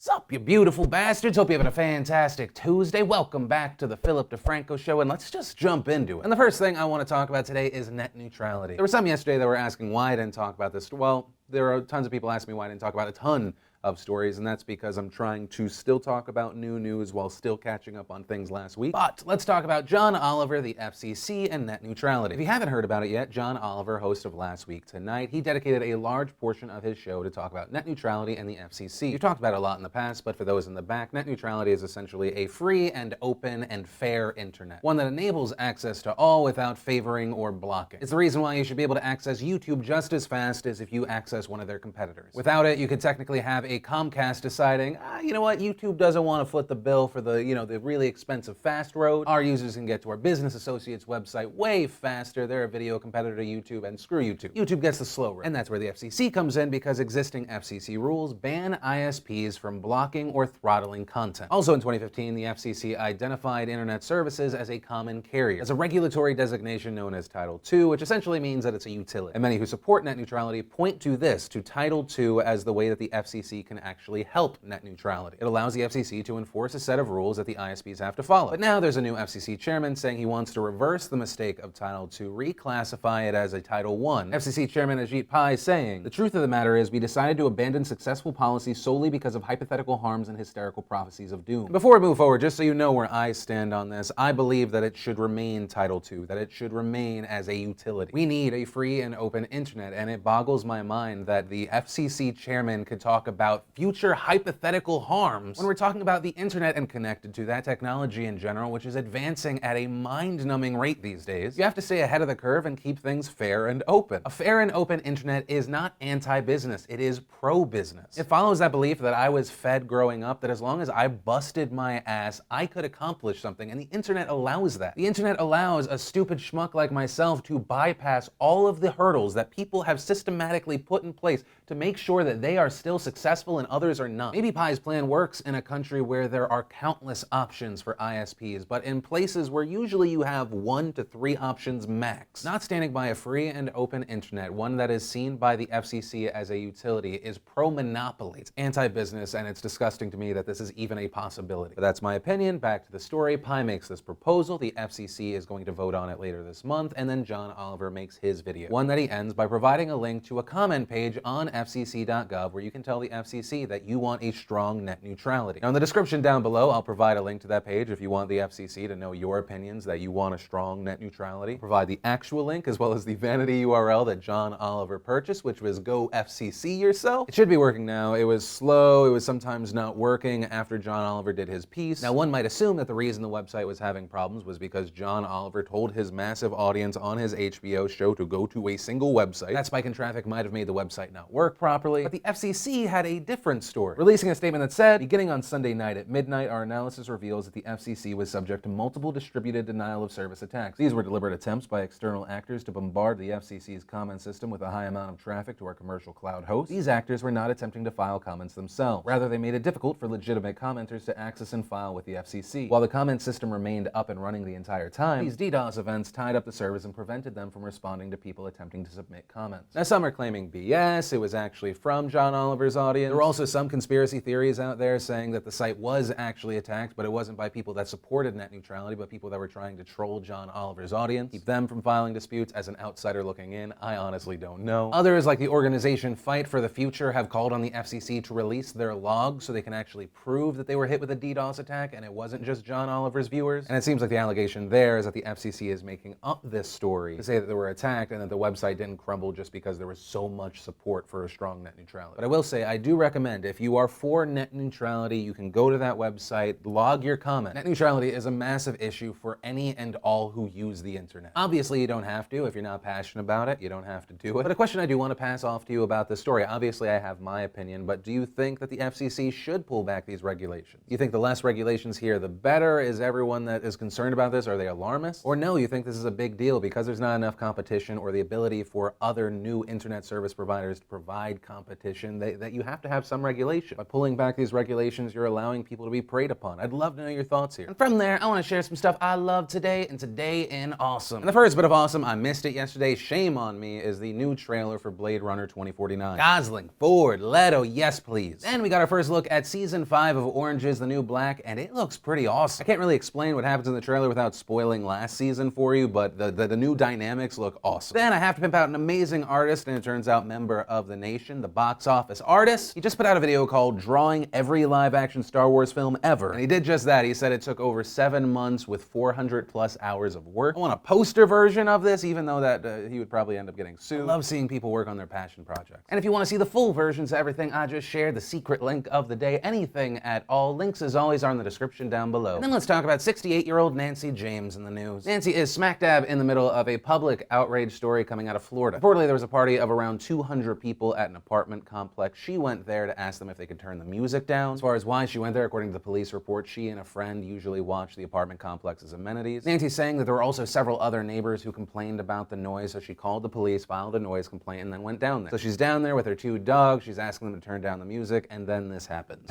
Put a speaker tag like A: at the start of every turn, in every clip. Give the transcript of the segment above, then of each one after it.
A: Sup, you beautiful bastards? Hope you're having a fantastic Tuesday. Welcome back to the Philip DeFranco Show, and let's just jump into it. And the first thing I want to talk about today is net neutrality. There were some yesterday that were asking why I didn't talk about this. Well, there are tons of people asking me why I didn't talk about a ton of stories, and that's because I'm trying to still talk about new news while still catching up on things last week. But let's talk about John Oliver, the FCC, and net neutrality. If you haven't heard about it yet, John Oliver, host of Last Week Tonight, he dedicated a large portion of his show to talk about net neutrality and the FCC. We've talked about it a lot in the past, but for those in the back, net neutrality is essentially a free and open and fair internet, one that enables access to all without favoring or blocking. It's the reason why you should be able to access YouTube just as fast as if you access one of their competitors. Without it, you could technically have a Comcast deciding, you know what, YouTube doesn't want to foot the bill for the, the really expensive fast road. Our users can get to our business associates website way faster. They're a video competitor to YouTube, and screw YouTube. YouTube gets the slow road. And that's where the FCC comes in, because existing FCC rules ban ISPs from blocking or throttling content. Also in 2015, the FCC identified internet services as a common carrier, as a regulatory designation known as Title II, which essentially means that it's a utility. And many who support net neutrality point to this, to Title II, as the way that the FCC can actually help net neutrality. It allows the FCC to enforce a set of rules that the ISPs have to follow. But now there's a new FCC chairman saying he wants to reverse the mistake of Title II, reclassify it as a Title I. FCC Chairman Ajit Pai saying, "The truth of the matter is we decided to abandon successful policies solely because of hypothetical harms and hysterical prophecies of doom." Before we move forward, just so you know where I stand on this, I believe that it should remain Title II, that it should remain as a utility. We need a free and open internet, and it boggles my mind that the FCC chairman could talk about future hypothetical harms when we're talking about the internet and connected to that technology in general, which is advancing at a mind-numbing rate these days. You have to stay ahead of the curve and keep things fair and open. A fair and open internet is not anti-business, it is pro-business. It follows that belief that I was fed growing up, that as long as I busted my ass, I could accomplish something, and the internet allows that. The internet allows a stupid schmuck like myself to bypass all of the hurdles that people have systematically put in place to make sure that they are still successful and others are not. Maybe Pai's plan works in a country where there are countless options for ISPs, but in places where usually you have 1 to 3 options max. Not standing by a free and open internet, one that is seen by the FCC as a utility, is pro-monopoly. It's anti-business, and it's disgusting to me that this is even a possibility. But that's my opinion. Back to the story. Pai makes this proposal. The FCC is going to vote on it later this month, and then John Oliver makes his video. One that he ends by providing a link to a comment page on fcc.gov where you can tell the FCC that you want a strong net neutrality. Now in the description down below, I'll provide a link to that page if you want the FCC to know your opinions that you want a strong net neutrality. Provide the actual link as well as the vanity URL that John Oliver purchased, which was go FCC yourself. It should be working now. It was slow. It was sometimes not working after John Oliver did his piece. Now one might assume that the reason the website was having problems was because John Oliver told his massive audience on his HBO show to go to a single website. That spike in traffic might have made the website not work properly, but the FCC had a different story, releasing a statement that said, "Beginning on Sunday night at midnight, our analysis reveals that the FCC was subject to multiple distributed denial of service attacks. These were deliberate attempts by external actors to bombard the FCC's comment system with a high amount of traffic to our commercial cloud host. These actors were not attempting to file comments themselves. Rather, they made it difficult for legitimate commenters to access and file with the FCC. While the comment system remained up and running the entire time, these DDoS events tied up the service and prevented them from responding to people attempting to submit comments." Now some are claiming BS. It was actually from John Oliver's audience. There were also some conspiracy theories out there saying that the site was actually attacked, but it wasn't by people that supported net neutrality, but people that were trying to troll John Oliver's audience, keep them from filing disputes. As an outsider looking in, I honestly don't know. Others, like the organization Fight for the Future, have called on the FCC to release their logs so they can actually prove that they were hit with a DDoS attack and it wasn't just John Oliver's viewers. And it seems like the allegation there is that the FCC is making up this story to say that they were attacked and that the website didn't crumble just because there was so much support for a strong net neutrality. But I will say, I do recommend, if you are for net neutrality, you can go to that website, log your comment. Net neutrality is a massive issue for any and all who use the internet. Obviously, you don't have to. If you're not passionate about it, you don't have to do it. But a question I do want to pass off to you about this story, obviously I have my opinion, but do you think that the FCC should pull back these regulations? Do you think the less regulations here, the better? Is everyone that is concerned about this, are they alarmist? Or no, you think this is a big deal because there's not enough competition or the ability for other new internet service providers to provide competition, that you have to have some regulation. By pulling back these regulations, you're allowing people to be preyed upon. I'd love to know your thoughts here. And from there, I want to share some stuff I love today and Today in Awesome. And the first bit of awesome, I missed it yesterday, shame on me, is the new trailer for Blade Runner 2049. Gosling, Ford, Leto, yes please. Then we got our first look at season 5 of Orange is the New Black, and it looks pretty awesome. I can't really explain what happens in the trailer without spoiling last season for you, but the new dynamics look awesome. Then I have to pimp out an amazing artist, and it turns out member of the nation, the box office artist. He just put out a video called Drawing Every Live Action Star Wars Film Ever, and he did just that. He said it took over 7 months with 400 plus hours of work. I want a poster version of this, even though that he would probably end up getting sued. I love seeing people work on their passion projects. And if you want to see the full versions of everything I just shared, the secret link of the day, anything at all, links as always are in the description down below. And then let's talk about 68-year-old Nancy James in the news. Nancy is smack dab in the middle of a public outrage story coming out of Florida. Reportedly, there was a party of around 200 people at an apartment complex. She went there to ask them if they could turn the music down. As far as why she went there, according to the police report, she and a friend usually watch the apartment complex's amenities. Nancy's saying that there were also several other neighbors who complained about the noise, so she called the police, filed a noise complaint, and then went down there. So she's down there with her 2 dogs, she's asking them to turn down the music, and then this happens.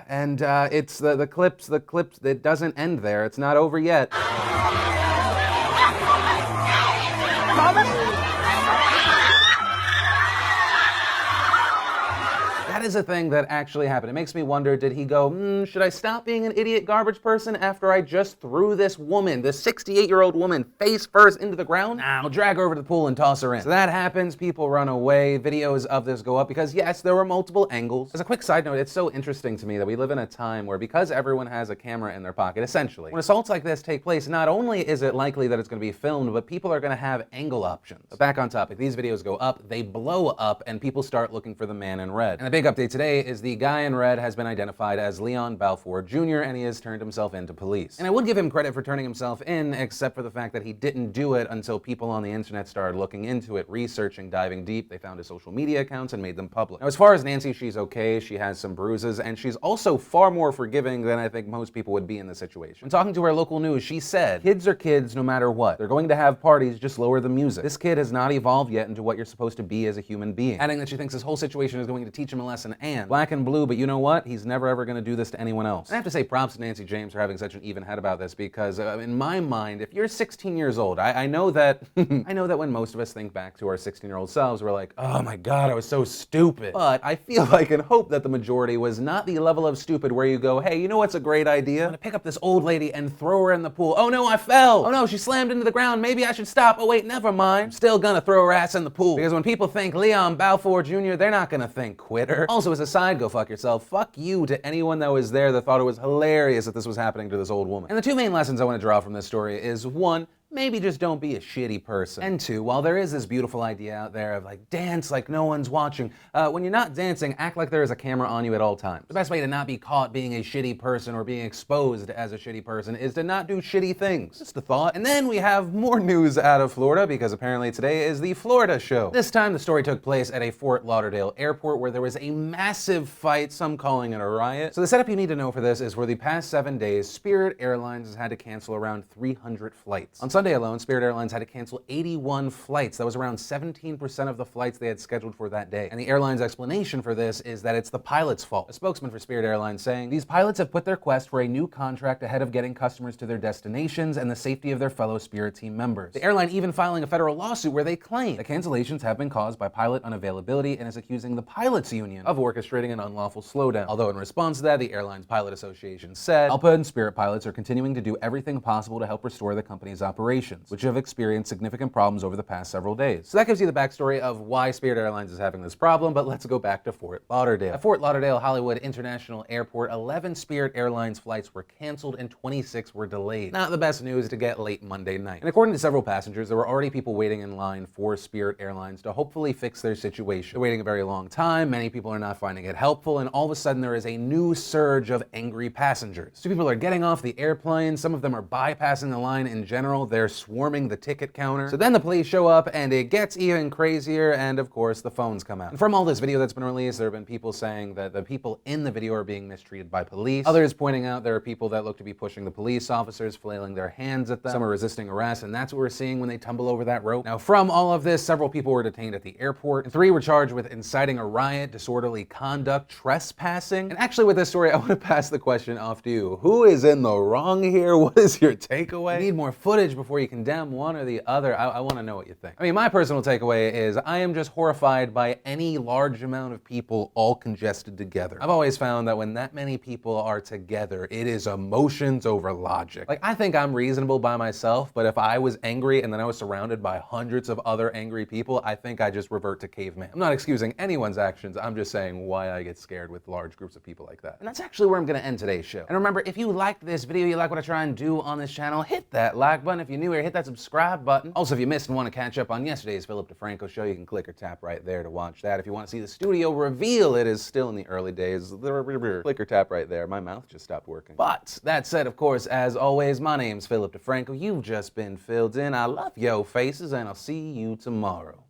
A: And it's the clips, it doesn't end there. It's not over yet. That is a thing that actually happened. It makes me wonder, did he go, should I stop being an idiot garbage person after I just threw this woman, this 68-year-old woman, face first into the ground? Nah, I'll drag her over to the pool and toss her in. So that happens, people run away, videos of this go up because yes, there were multiple angles. As a quick side note, it's so interesting to me that we live in a time where because everyone has a camera in their pocket, essentially, when assaults like this take place, not only is it likely that it's going to be filmed, but people are going to have angle options. But back on topic, these videos go up, they blow up, and people start looking for the man in red. And the big update today is the guy in red has been identified as Leon Balfour Jr., and he has turned himself in to police. And I would give him credit for turning himself in, except for the fact that he didn't do it until people on the internet started looking into it, researching, diving deep. They found his social media accounts and made them public. Now, as far as Nancy, she's okay. She has some bruises, and she's also far more forgiving than I think most people would be in this situation. When talking to her local news, she said, kids are kids no matter what. They're going to have parties, just lower the music. This kid has not evolved yet into what you're supposed to be as a human being. Adding that she thinks this whole situation is going to teach him a lesson, and black and blue, but you know what? He's never ever going to do this to anyone else. And I have to say props to Nancy James for having such an even head about this, because in my mind, if you're 16 years old, I know that I know that when most of us think back to our 16-year-old selves, we're like, oh my god, I was so stupid. But I feel like and hope that the majority was not the level of stupid where you go, hey, you know what's a great idea? I'm gonna pick up this old lady and throw her in the pool. Oh no, I fell. Oh no, she slammed into the ground. Maybe I should stop. Oh wait, never mind. I'm still gonna throw her ass in the pool. Because when people think Leon Balfour Jr., they're not gonna think quitter. Also, as a side, go fuck yourself. Fuck you to anyone that was there that thought it was hilarious that this was happening to this old woman. And the 2 main lessons I want to draw from this story is 1, maybe just don't be a shitty person. And 2, while there is this beautiful idea out there of like dance like no one's watching, when you're not dancing, act like there is a camera on you at all times. The best way to not be caught being a shitty person or being exposed as a shitty person is to not do shitty things. Just a thought. And then we have more news out of Florida, because apparently today is the Florida show. This time the story took place at a Fort Lauderdale airport where there was a massive fight, some calling it a riot. So the setup you need to know for this is for the past 7 days, Spirit Airlines has had to cancel around 300 flights. On Sunday alone, Spirit Airlines had to cancel 81 flights. That was around 17% of the flights they had scheduled for that day. And the airline's explanation for this is that it's the pilot's fault. A spokesman for Spirit Airlines saying, these pilots have put their quest for a new contract ahead of getting customers to their destinations and the safety of their fellow Spirit team members. The airline even filing a federal lawsuit where they claim the cancellations have been caused by pilot unavailability and is accusing the pilots union of orchestrating an unlawful slowdown. Although in response to that, the Airlines Pilot Association said, ALPA and Spirit pilots are continuing to do everything possible to help restore the company's operations, which have experienced significant problems over the past several days. So that gives you the backstory of why Spirit Airlines is having this problem, but let's go back to Fort Lauderdale. At Fort Lauderdale Hollywood International Airport, 11 Spirit Airlines flights were canceled and 26 were delayed. Not the best news to get late Monday night. And according to several passengers, there were already people waiting in line for Spirit Airlines to hopefully fix their situation. They're waiting a very long time, many people are not finding it helpful, and all of a sudden there is a new surge of angry passengers. So people are getting off the airplane, some of them are bypassing the line in general. there swarming the ticket counter. So then the police show up and it gets even crazier, and of course the phones come out. And from all this video that's been released, there have been people saying that the people in the video are being mistreated by police. Others pointing out there are people that look to be pushing the police officers, flailing their hands at them. Some are resisting arrest, and that's what we're seeing when they tumble over that rope. Now, from all of this, several people were detained at the airport, and 3 were charged with inciting a riot, disorderly conduct, trespassing. And actually with this story, I want to pass the question off to you. Who is in the wrong here? What is your takeaway? You need more footage before you condemn one or the other. I want to know what you think. I mean, my personal takeaway is I am just horrified by any large amount of people all congested together. I've always found that when that many people are together, it is emotions over logic. Like, I think I'm reasonable by myself, but if I was angry and then I was surrounded by hundreds of other angry people, I think I just revert to caveman. I'm not excusing anyone's actions, I'm just saying why I get scared with large groups of people like that. And that's actually where I'm gonna end today's show. And remember, if you liked this video, you like what I try and do on this channel, hit that like button. If you're new here, hit that subscribe button. Also, if you missed and want to catch up on yesterday's Philip DeFranco show, you can click or tap right there to watch that. If you want to see the studio reveal, it is still in the early days. Click or tap right there. My mouth just stopped working. But that said, of course, as always, my name's Philip DeFranco. You've just been filled in. I love yo faces, and I'll see you tomorrow.